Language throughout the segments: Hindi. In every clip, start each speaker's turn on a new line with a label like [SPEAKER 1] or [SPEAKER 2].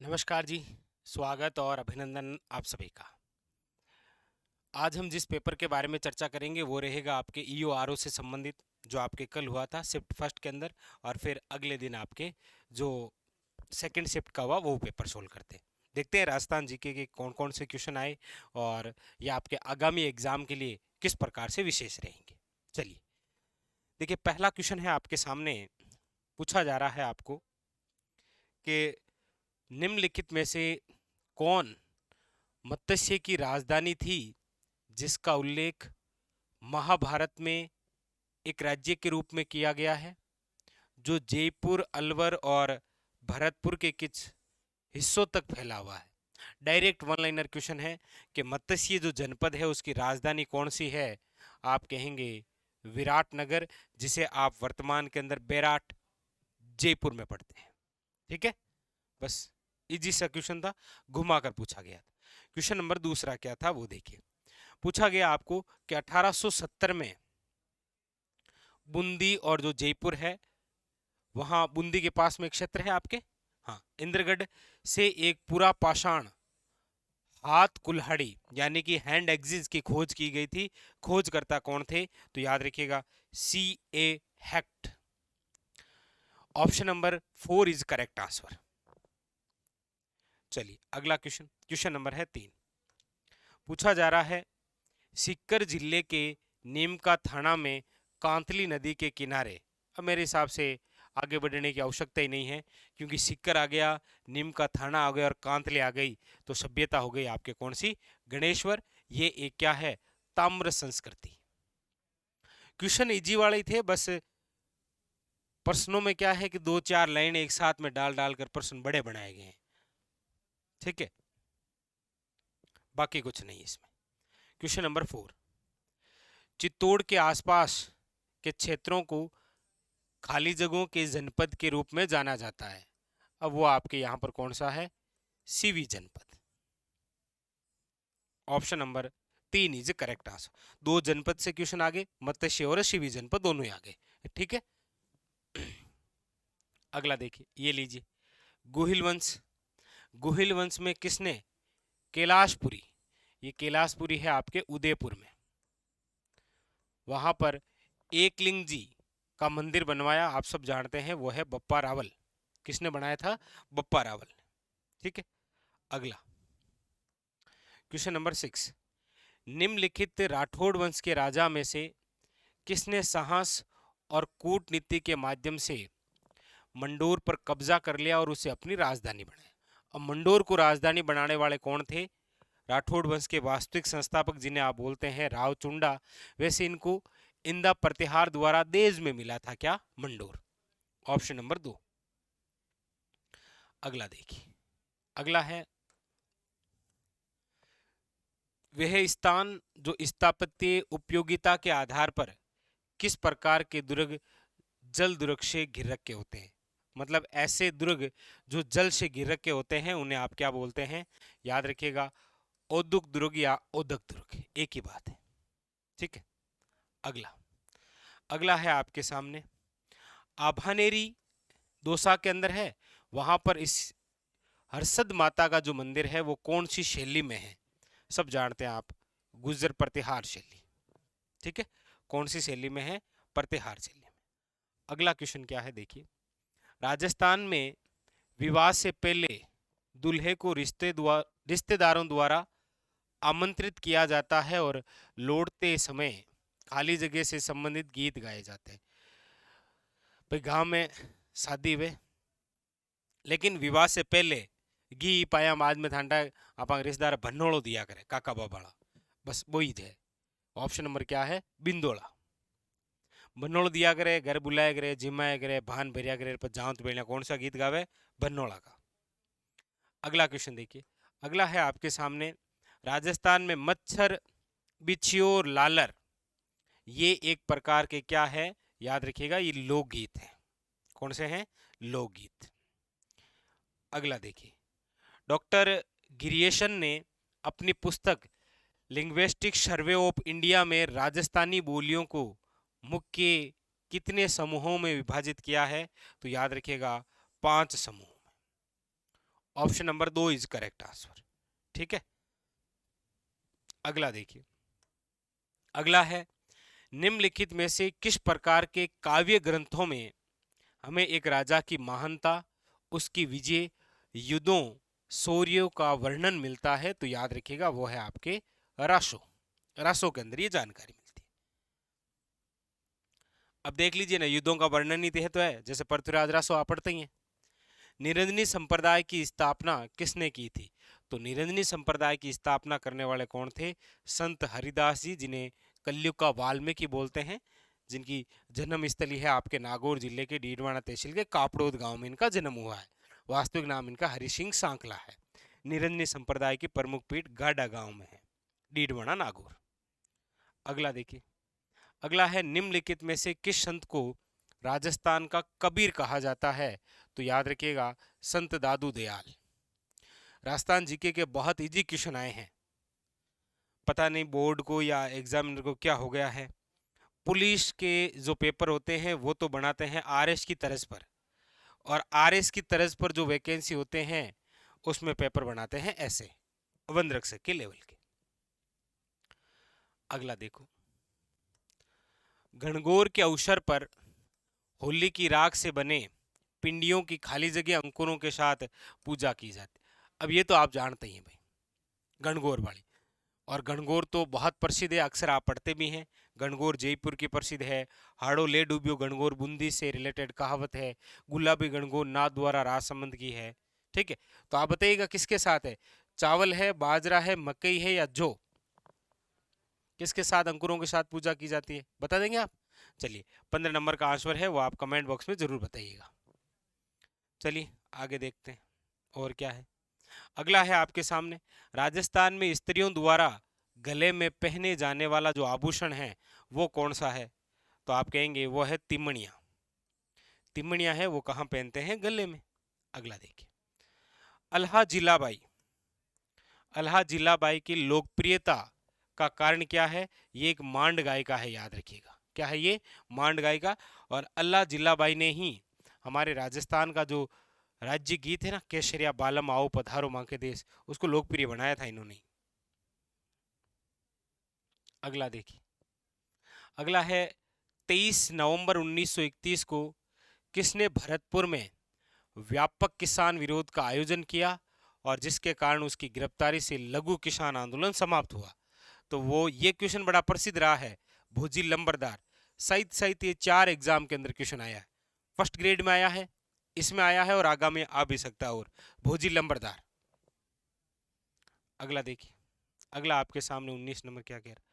[SPEAKER 1] नमस्कार जी। स्वागत और अभिनंदन आप सभी का। आज हम जिस पेपर के बारे में चर्चा करेंगे वो रहेगा आपके ईओआरओ से संबंधित, जो आपके कल हुआ था शिफ्ट फर्स्ट के अंदर, और फिर अगले दिन आपके जो सेकंड शिफ्ट का हुआ वो पेपर सोल्व करते हैं। देखते हैं राजस्थान जीके के कौन कौन से क्वेश्चन आए और ये आपके आगामी एग्जाम के लिए किस प्रकार से विशेष रहेंगे। चलिए देखिए, पहला क्वेश्चन है आपके सामने। पूछा जा रहा है आपको कि निम्नलिखित में से कौन मत्स्य की राजधानी थी जिसका उल्लेख महाभारत में एक राज्य के रूप में किया गया है, जो जयपुर, अलवर और भरतपुर के कुछ हिस्सों तक फैला हुआ है। डायरेक्ट वन लाइनर क्वेश्चन है कि मत्स्य जो जनपद है उसकी राजधानी कौन सी है। आप कहेंगे विराटनगर, जिसे आप वर्तमान के अंदर बेराट जयपुर में पढ़ते हैं। ठीक है, बस इजी सा क्वेश्चन था, घुमा कर पूछा गया था। क्वेश्चन नंबर दूसरा क्या था वो देखिए। पूछा गया आपको कि 1870 में बूंदी और जो जयपुर है, वहां बूंदी के पास में एक क्षेत्र है आपके, हाँ, इंद्रगढ़ से एक पूरा पाषाण हाथ कुल्हाड़ी यानी कि हैंड एक्सिस की खोज की गई थी। खोजकर्ता कौन थे? तो याद रखिएगा C.A. हेक्ट। Option number 4 is correct answer. चलिए अगला क्वेश्चन, क्वेश्चन नंबर है 3। पूछा जा रहा है सीकर जिले के नीमका थाना में कांतली नदी के किनारे। अब मेरे हिसाब से आगे बढ़ने की आवश्यकता ही नहीं है, क्योंकि सीकर आ गया, नीमका थाना आ गया और कांतली आ गई, तो सभ्यता हो गई आपके कौन सी? गणेश्वर। ये एक क्या है? ताम्र संस्कृति। क्वेश्चन इजी वाले ही थे, बस प्रश्नों में क्या है कि दो चार लाइन एक साथ में डाल डाल कर प्रश्न बड़े बनाए गए हैं। ठीक है, बाकी कुछ नहीं इसमें। Question number 4। चित्तौड़ के आसपास के क्षेत्रों को खाली जगहों के जनपद के रूप में जाना जाता है। अब वो आपके यहां पर कौन सा है? सीवी जनपद। Option number 3 is correct answer. दो जनपद से क्वेश्चन आगे, मत्स्य और सीवी जनपद दोनों ही आगे। ठीक है, अगला देखिए, ये लीजिए, गुहिल वंश। गुहिल वंश में किसने कैलाशपुरी, ये कैलाशपुरी है आपके उदयपुर में, वहां पर एकलिंग जी का मंदिर बनवाया। आप सब जानते हैं वो है बप्पा रावल। किसने बनाया था? बप्पा रावल। ठीक है, अगला क्वेश्चन नंबर 6। निम्नलिखित राठौड़ वंश के राजा में से किसने साहस और कूटनीति के माध्यम से मंडोर पर कब्जा कर लिया और उसे अपनी राजधानी बनाया? अब मंडोर को राजधानी बनाने वाले कौन थे? राठौड़ वंश के वास्तविक संस्थापक, जिन्हें आप बोलते हैं रावचुंडा। वैसे इनको इंदा प्रतिहार द्वारा देश में मिला था क्या? मंडोर। Option number 2। अगला देखिए, अगला है वह स्थान जो स्थापत्य उपयोगिता के आधार पर किस प्रकार के दुर्ग जल दुर्ग से घिर रखे होते हैं। मतलब ऐसे दुर्ग जो जल से घिर रखे होते हैं उन्हें आप क्या बोलते हैं? याद रखिएगा, औद्योगिक दुर्ग या औदक दुर्ग, एक ही बात है। ठीक है, अगला अगला है आपके सामने आभानेरी दौसा के अंदर है। वहां पर इस हर्षद माता का जो मंदिर है वो कौन सी शैली में है? सब जानते हैं आप, गुर्जर प्रतिहार शैली। ठीक है, कौन सी शैली में है? प्रतिहार शैली में। अगला क्वेश्चन क्या है देखिए, राजस्थान में विवाह से पहले दूल्हे को रिश्तेदारों द्वारा आमंत्रित किया जाता है और लौटते समय खाली जगह से संबंधित गीत गाए जाते हैं। भाई गांव में शादी हुए, लेकिन विवाह से पहले घी पाया माज में थांडा आप रिश्तेदार भन्नोड़ो दिया करे, काका बाबाड़ा, बस वो ही है। ऑप्शन नंबर क्या है? बिंदोड़ा। भन्नोड़ दिया करे, घर बुलाया करे, जिमाया करे, भान भरिया करे, पर जाऊं तो बेड़ा कौन सा गीत गावे? भन्नोड़ा का। अगला क्वेश्चन देखिए, अगला है आपके सामने राजस्थान में मच्छर, बिच्छू और लालर, ये एक प्रकार के क्या है? याद रखिएगा, ये लोकगीत है। कौन से हैं? लोकगीत। अगला देखिए, डॉक्टर गिरियेशन ने अपनी पुस्तक लिंग्विस्टिक सर्वे ऑफ इंडिया में राजस्थानी बोलियों को मुख्य कितने समूहों में विभाजित किया है? तो याद रखिएगा 5 समूह में। Option number 2 is correct answer. ठीक है, अगला देखिए। अगला है, निम्नलिखित में से किस प्रकार के काव्य ग्रंथों में हमें एक राजा की महानता, उसकी विजय, युद्धों, शौर्यों का वर्णन मिलता है? तो याद रखिएगा वो है आपके रासो। रासो के अंदर ये जानकारी मिलती है। अब देख लीजिए ना, युद्धों का वर्णन ही तो है, जैसे पृथ्वीराज रासो आप पढ़ते ही हैं। निरंजनी संप्रदाय की स्थापना किसने की थी? तो निरंजनी संप्रदाय की स्थापना करने वाले कौन थे? संत हरिदास जी, जिन्हें कलयुग का वाल्मीकि बोलते हैं, जिनकी जन्म स्थली है आपके नागौर जिले के डीडवाना तहसील के कापड़ोद गांव में इनका जन्म हुआ है। वास्तविक नाम इनका हरिसिंह सांकला है। निरंजनी संप्रदाय की प्रमुख पीठ गाडा गांव में है, डीडवाना नागौर। अगला देखिए। अगला है, निम्नलिखित में से किस संत को राजस्थान का कबीर कहा जाता है? तो याद रखिएगा संत दादू दयाल। राजस्थान जीके के बहुत इजी क्वेश्चन आए हैं, पता नहीं बोर्ड को या एग्जामिनर को क्या हो गया है। पुलिस के जो पेपर होते हैं वो तो बनाते हैं आरएस की तर्ज पर, और आरएस की तर्ज पर जो वैकेंसी होते हैं उसमें पेपर बनाते हैं ऐसे वनरक्षक के लेवल के। अगला देखो। गणगौर के अवसर पर होली की राख से बने पिंडियों की खाली जगह अंकुरों के साथ पूजा की जाती। अब ये तो आप जानते ही हैं भाई, गणगौर वाली। और गणगौर तो बहुत प्रसिद्ध है, अक्सर आप पढ़ते भी हैं। गणगौर जयपुर की प्रसिद्ध है। हाड़ो ले डूबियो गणगौर बूंदी से रिलेटेड कहावत है। गुलाबी गणगौर नाथ द्वारा राजसमंद की है। ठीक है, तो आप बताइएगा किसके साथ है? चावल है, बाजरा है, मकई है या जौ? किसके साथ अंकुरों के साथ पूजा की जाती है, बता देंगे आप? चलिए, 15 नंबर का आंसर है वो आप कमेंट बॉक्स में जरूर बताइएगा। चलिए आगे देखते हैं और क्या है। अगला है आपके सामने, राजस्थान में स्त्रियों द्वारा गले में पहने जाने वाला जो आभूषण है वो कौन सा है? तो आप कहेंगे वो है तिमणिया। तिमणिया है वो कहाँ पहनते हैं? गले में। अगला देखिए। अल्हा जिलाबाई। अल्हा जिलाबाई की लोकप्रियता का कारण क्या है? ये एक मांड गायिका है, याद रखिएगा। क्या है ये? मांड गायिका। और अल्लाह जिलाबाई ने ही हमारे राजस्थान का जो राज्य गीत है ना, केसरिया बालम आओ पधारो मां के देश, उसको लोकप्रिय बनाया था इन्होंने। अगला देखिए। अगला है, 23 नवंबर 1931 को किसने भरतपुर में व्यापक किसान विरोध का आयोजन किया और जिसके कारण उसकी गिरफ्तारी से लघु किसान आंदोलन समाप्त हुआ? तो वो ये क्वेश्चन बड़ा प्रसिद्ध रहा है, भोजी लंबरदार। सहित सहित ये 4 एग्जाम के अंदर क्वेश्चन आया है, फर्स्ट ग्रेड में आया है, इसमें आया है और आगामी आ भी सकता है। और भोजी लंबरदार। अगला देखिए। अगला आपके सामने 19 नंबर क्या कह रहा है?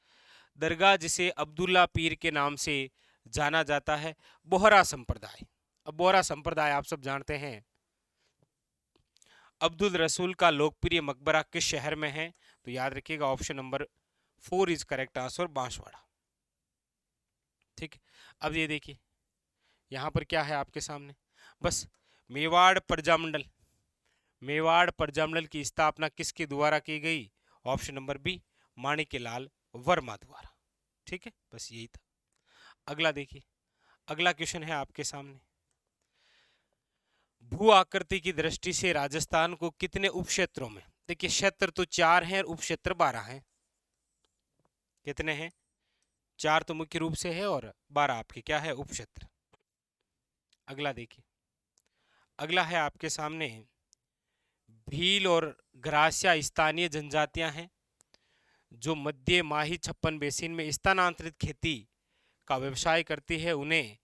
[SPEAKER 1] दरगाह जिसे अब्दुल्ला पीर के नाम से जाना जाता है, बोहरा संप्रदाय। अब बोहरा संप्रदाय आप सब जानते हैं, अब्दुल रसूल का लोकप्रिय मकबरा किस शहर में है? तो याद रखिएगा option number 4 is correct answer, Banswara. ठीक है, अब ये देखिए यहाँ पर क्या है आपके सामने, बस मेवाड़ प्रजामंडल। मेवाड़ प्रजामंडल की स्थापना किसके द्वारा की गई? Option number B, Manikyalal Verma द्वारा। ठीक है, बस यही था। अगला देखिए। अगला क्वेश्चन है आपके सामने, भू आकृति की दृष्टि से राजस्थान को कितने उपक्षेत्रों में, देखिए क्षेत्र तो 4 हैं और उपक्षेत्र 12 हैं। कितने हैं? 4 तो मुख्य रूप से है और 12 आपके क्या है? उपक्षेत्र। अगला देखिए। अगला है आपके सामने, भील और ग्रासिया स्थानीय जनजातियां हैं जो मध्य माही छप्पन बेसिन में स्थानांतरित खेती का व्यवसाय करती है, उन्हें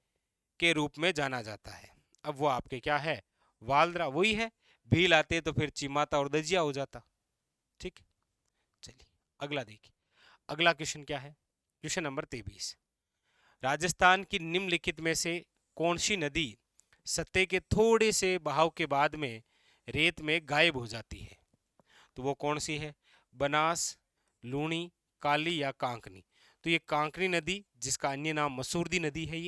[SPEAKER 1] के रूप में जाना जाता है। अब वो आपके क्या है? वालद्रा। वही है, भील आते तो फिर चिमाता और दजिया हो जाता। ठीक, चलिए अगला देखिए। अगला क्वेश्चन क्या है? क्वेश्चन नंबर 23, राजस्थान की निम्नलिखित में से कौन सी नदी सतह के थोड़े से बहाव के बाद में रेत में गायब हो जाती है? तो वो कौन सी है? बनास, लूणी, काली या कांकनी? तो ये कांकनी नदी, जिसका अन्य नाम मसूरदी नदी है,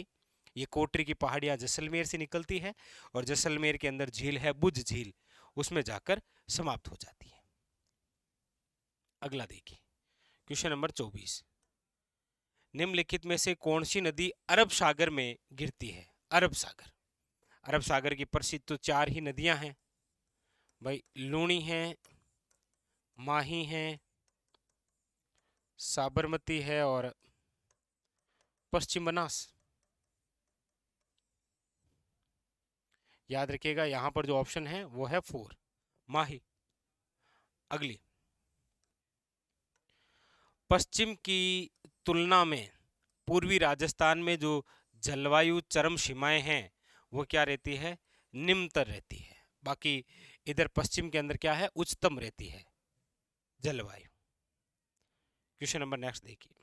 [SPEAKER 1] ये कोटरी की पहाड़ियां जैसलमेर से निकलती है और जैसलमेर के अंदर झील है बुझ झील, उसमें जाकर समाप्त हो जाती है। अगला देखिए। क्वेश्चन नंबर 24, निम्नलिखित में से कौन सी नदी अरब सागर में गिरती है? अरब सागर। अरब सागर की प्रसिद्ध तो 4 ही नदियां हैं, भाई लूणी है, माही है, साबरमती है और पश्चिम बनास। याद रखिएगा यहां पर जो ऑप्शन है वो है 4, माही। अगली, पश्चिम की तुलना में पूर्वी राजस्थान में जो जलवायु चरम सीमाएं हैं वो क्या रहती है, निम्नतर रहती है। बाकी इधर पश्चिम के अंदर क्या है, उच्चतम रहती है जलवायु। क्वेश्चन नंबर नेक्स्ट देखिए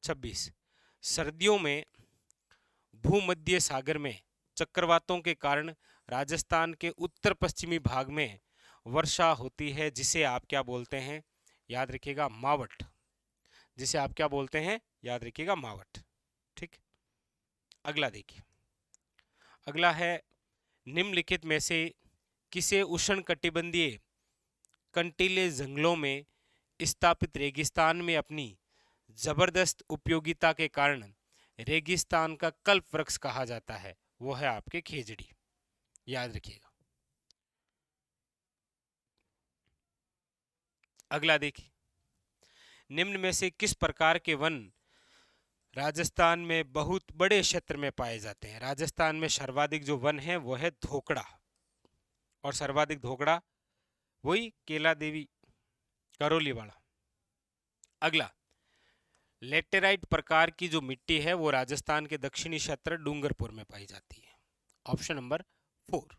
[SPEAKER 1] 26। सर्दियों में भूमध्य सागर में चक्रवातों के कारण राजस्थान के उत्तर पश्चिमी भाग में वर्षा होती है, जिसे आप क्या बोलते हैं, याद रखिएगा मावठ। जिसे आप क्या बोलते हैं, याद रखिएगा मावठ। ठीक। अगला देखिए, अगला है निम्नलिखित में से किसे उष्णकटिबंधीय कंटीले जंगलों में स्थापित रेगिस्तान में अपनी जबरदस्त उपयोगिता के कारण रेगिस्तान का कल्प वृक्ष कहा जाता है, वो है आपके खेजड़ी। याद रखिएगा। अगला देखिए, निम्न में से किस प्रकार के वन राजस्थान में बहुत बड़े क्षेत्र में पाए जाते हैं। राजस्थान में सर्वाधिक जो वन है वो है धोकड़ा, और सर्वाधिक धोकड़ा वही केला देवी करौली वाला। अगला, लेटेराइट प्रकार की जो मिट्टी है वो राजस्थान के दक्षिणी क्षेत्र डूंगरपुर में पाई जाती है। Option number 4।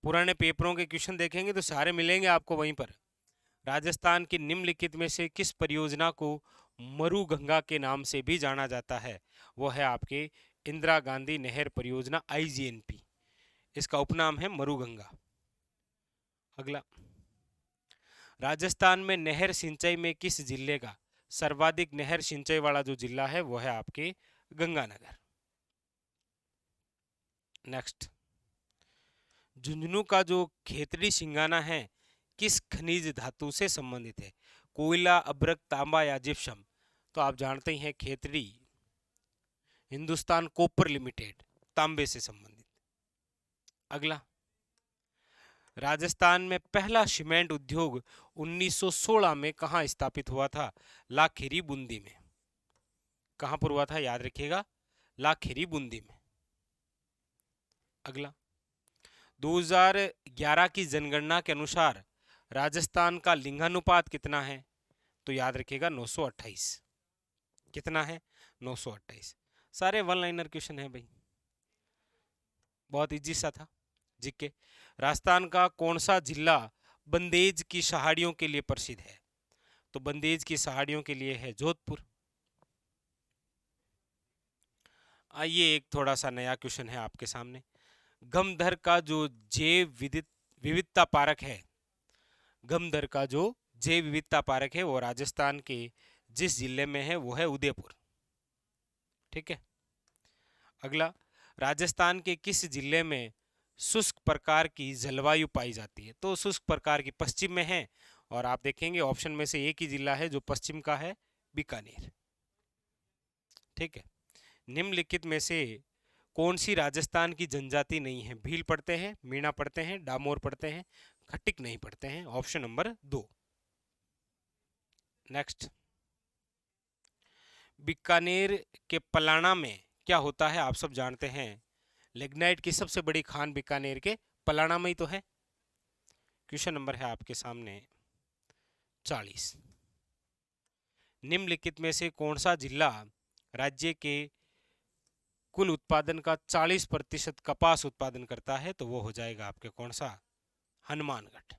[SPEAKER 1] पुराने पेपरों के क्वेश्चन देखेंगे तो सारे मिलेंगे आपको वहीं पर। राजस्थान की निम्नलिखित में से किस परियोजना को मरुगंगा के नाम से भी जाना जाता है, वो है आपके इंदिरा गांधी नहर परियोजना IGNP। इसका उपनाम है मरुगंगा। अगला, राजस्थान में नहर सिंचाई में किस जिले का सर्वाधिक नहर सिंचाई वाला जो जिला है वो है आपके गंगानगर। नेक्स्ट, झुंझुनू का जो खेतड़ी सिंगाना है किस खनिज धातु से संबंधित है, कोयला, अभ्रक, तांबा या जिप्सम। तो आप जानते ही हैं खेतड़ी हिंदुस्तान कॉपर लिमिटेड तांबे से संबंधित। अगला, राजस्थान में पहला सीमेंट उद्योग 1916 में कहां स्थापित हुआ था, लाखेरी बूंदी में। कहां पर हुआ था, याद रखिएगा लाखेरी बूंदी में। अगला, 2011 की जनगणना के अनुसार राजस्थान का लिंगानुपात कितना है, तो याद रखिएगा 928। कितना है, 928। सारे वन लाइनर क्वेश्चन है भाई, बहुत इजी सा था। जीके, राजस्थान का कौन सा जिला बंदेज की पहाड़ियों के लिए प्रसिद्ध है, तो बंदेज की पहाड़ियों के लिए है जोधपुर। आइए एक थोड़ा सा नया क्वेश्चन है आपके सामने। गमधर का जो जैव विविधता पार्क है, गमधर का जो जैव विविधता पार्क है वो राजस्थान के जिस जिले में है वो है उदयपुर। ठीक है। अगला, राजस्थान के किस जिले में शुष्क प्रकार की जलवायु पाई जाती है, तो शुष्क प्रकार की पश्चिम में है, और आप देखेंगे ऑप्शन में से एक ही जिला है जो पश्चिम का है, बीकानेर। ठीक है। निम्नलिखित में से कौन सी राजस्थान की जनजाति नहीं है, भील पढ़ते हैं, मीणा पढ़ते हैं, डामोर पढ़ते हैं, खटिक नहीं पढ़ते हैं। Option number 2। नेक्स्ट, बीकानेर के पलाना में क्या होता है, आप सब जानते हैं लिग्नाइट की सबसे बड़ी खान बीकानेर के पलाना में ही तो है। क्वेश्चन नंबर है आपके सामने 40। निम्नलिखित में से कौन सा जिला राज्य के कुल उत्पादन का 40% कपास उत्पादन करता है, तो वो हो जाएगा आपके कौन सा, हनुमानगढ़।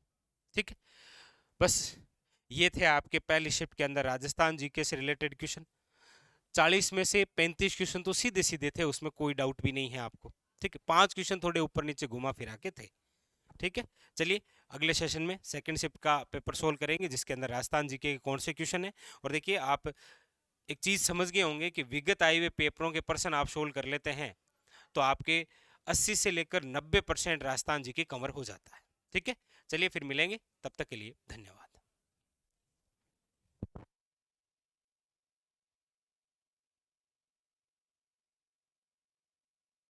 [SPEAKER 1] ठीक है। बस ये थे आपके पहली शिफ्ट के अंदर राजस्थान जीके से रिलेटेड क्वेश्चन। 40 में से 35 क्वेश्चन तो सीधे सीधे थे, उसमें कोई डाउट भी नहीं है आपको। ठीक है। 5 क्वेश्चन थोड़े ऊपर नीचे घुमा फिरा के थे। ठीक है। चलिए अगले सेशन में सेकंड शिफ्ट का पेपर सोल्व करेंगे, जिसके अंदर राजस्थान जीके के कौन से क्वेश्चन है। और देखिए आप एक चीज समझ गए होंगे कि विगत आए हुए पेपरों के प्रश्न आप सोल्व कर लेते हैं तो आपके 80 से लेकर 90% राजस्थान जीके कवर हो जाता है। ठीक है। चलिए फिर मिलेंगे, तब तक के लिए धन्यवाद।